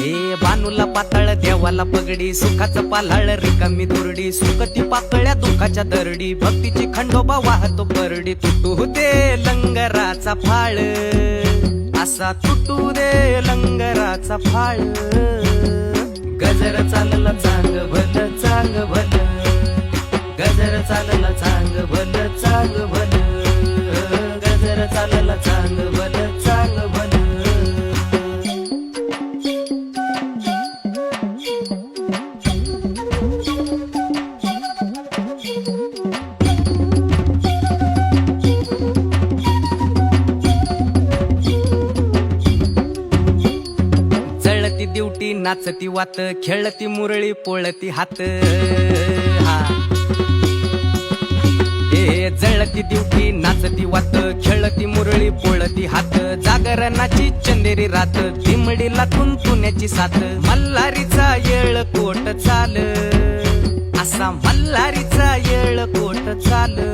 ए बानूला पाताळ देवाला पगडी सुखाचं पालाळ रिकामी दुरडी सुकती पाकळ्या दुखाच्या दरडी भक्तीची खंडोबा वाहतो परडी तुटू दे लंगराचा फाळ असा तुटू दे लंगराचा फाळ गजर चालला चांग भल चांग भल गजर चालला चांग भल चांग भल गजर चालला चांग भल चांग भल जळती दिवटी नाचती वात खेळती मुरळी पोळती हात हा ए जळती दिवटी नाचती वात खेळती मुरळी पोळती हात जागरणाची चंदेरी रात धिमडीला तुंतुण्याची साथ मल्हारीचा येळ कोट चाल असा मल्हारीचा येळ कोट चाल